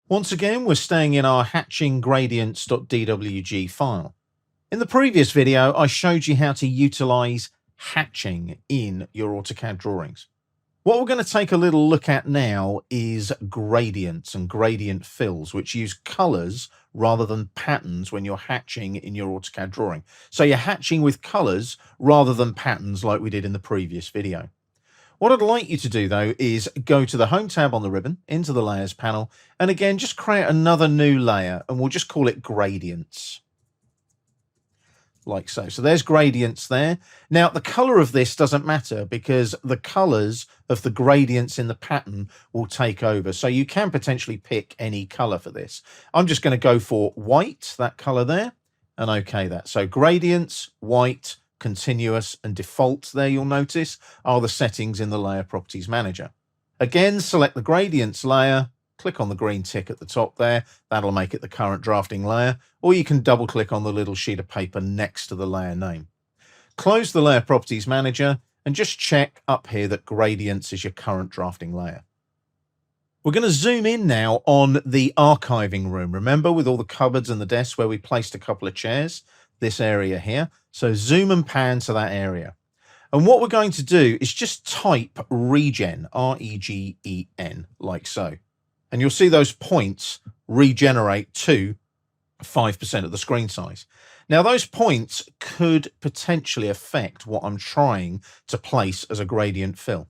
Once again, we're staying in our hatching gradients.dwg file. In the previous video, I showed you how to utilize hatching in your AutoCAD drawings. What we're going to take a little look at now is gradients and gradient fills, which use colors rather than patterns when you're hatching in your AutoCAD drawing. So you're hatching with colors rather than patterns like we did in the previous video. What I'd like you to do, though, is go to the Home tab on the ribbon, into the Layers panel, and again, just create another new layer, and we'll just call it Gradients. Like so. So there's gradients there. Now, the color of this doesn't matter because the colors of the gradients in the pattern will take over. So you can potentially pick any color for this. I'm just going to go for white, that color there, and okay that. So gradients, white, continuous, and default there, you'll notice, are the settings in the Layer Properties Manager. Again, select the gradients layer, click on the green tick at the top there. That'll make it the current drafting layer, or you can double click on the little sheet of paper next to the layer name. Close the Layer Properties Manager and just check up here that gradients is your current drafting layer. We're going to zoom in now on the archiving room. Remember, with all the cupboards and the desks where we placed a couple of chairs, this area here. So zoom and pan to that area. And what we're going to do is just type regen, R-E-G-E-N, like so. And you'll see those points regenerate to 5% of the screen size. Now, those points could potentially affect what I'm trying to place as a gradient fill.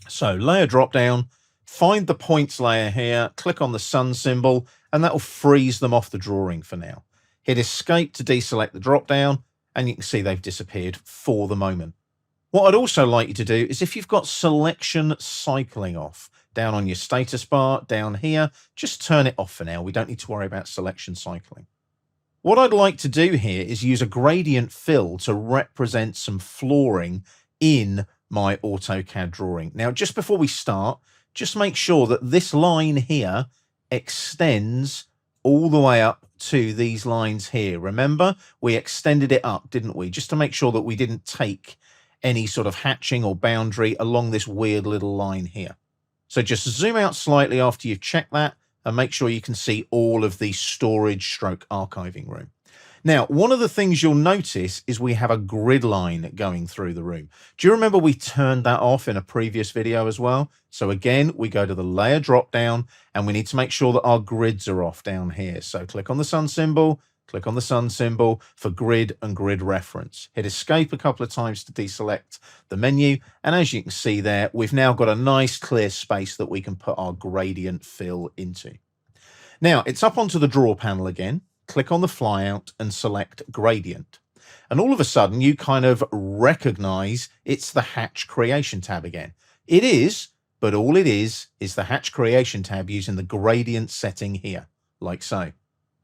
So layer drop down, find the points layer here, click on the sun symbol, and that will freeze them off the drawing for now. Hit escape to deselect the drop down, and you can see they've disappeared for the moment. What I'd also like you to do is if you've got selection cycling off down on your status bar down here, just turn it off for now. We don't need to worry about selection cycling. What I'd like to do here is use a gradient fill to represent some flooring in my AutoCAD drawing. Now, just before we start, just make sure that this line here extends all the way up to these lines here. Remember, we extended it up, didn't we? Just to make sure that we didn't take any sort of hatching or boundary along this weird little line here. So just zoom out slightly after you've checked that and make sure you can see all of the storage stroke archiving room. Now, one of the things you'll notice is we have a grid line going through the room. Do you remember we turned that off in a previous video as well? So again, we go to the layer drop down and we need to make sure that our grids are off down here. So click on the sun symbol, click on the sun symbol for grid and grid reference. Hit escape a couple of times to deselect the menu. And as you can see there, we've now got a nice clear space that we can put our gradient fill into. Now it's up onto the draw panel again. Click on the flyout and select gradient. And all of a sudden you kind of recognize it's the hatch creation tab again. It is, but all it is the hatch creation tab using the gradient setting here, like so.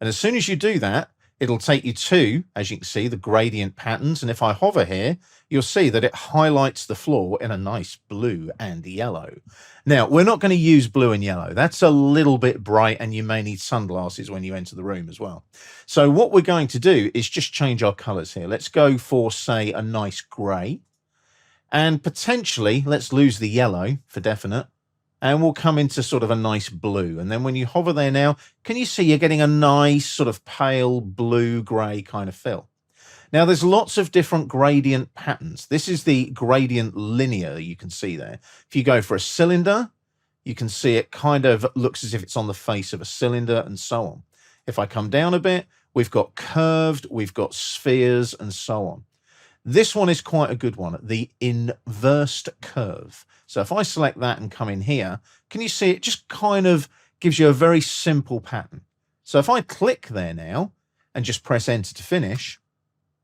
And as soon as you do that, it'll take you to, as you can see, the gradient patterns. And if I hover here, you'll see that it highlights the floor in a nice blue and yellow. Now, we're not going to use blue and yellow. That's a little bit bright, and you may need sunglasses when you enter the room as well. So what we're going to do is just change our colors here. Let's go for, say, a nice gray. And potentially, let's lose the yellow for definite. And we'll come into sort of a nice blue. And then when you hover there now, can you see you're getting a nice sort of pale blue-gray kind of fill? Now, there's lots of different gradient patterns. This is the gradient linear you can see there. If you go for a cylinder, you can see it kind of looks as if it's on the face of a cylinder and so on. If I come down a bit, we've got curved, we've got spheres and so on. This one is quite a good one, the inversed curve. So if I select that and come in here, can you see it just kind of gives you a very simple pattern. So if I click there now and just press enter to finish,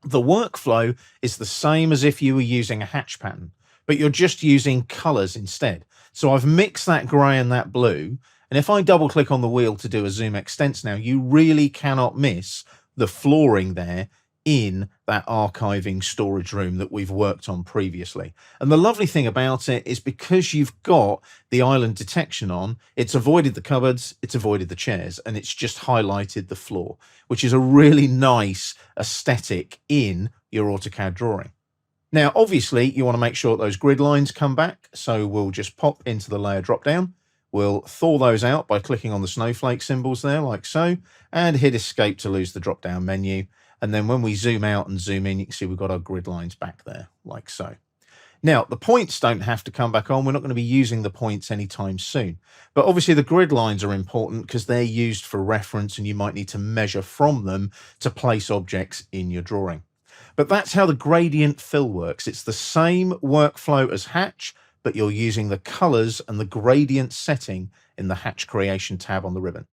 the workflow is the same as if you were using a hatch pattern, but you're just using colors instead. So I've mixed that gray and that blue. And if I double click on the wheel to do a zoom extents now, you really cannot miss the flooring there in that archiving storage room that we've worked on previously. And the lovely thing about it is because you've got the island detection on, it's avoided the cupboards, it's avoided the chairs, and it's just highlighted the floor, which is a really nice aesthetic in your AutoCAD drawing. Now, obviously, you want to make sure those grid lines come back. So we'll just pop into the layer drop down. We'll thaw those out by clicking on the snowflake symbols there, like so, and hit escape to lose the drop down menu. And then when we zoom out and zoom in, you can see we've got our grid lines back there, like so. Now, the points don't have to come back on. We're not going to be using the points anytime soon. But obviously the grid lines are important because they're used for reference and you might need to measure from them to place objects in your drawing. But that's how the gradient fill works. It's the same workflow as Hatch, but you're using the colors and the gradient setting in the Hatch Creation tab on the ribbon.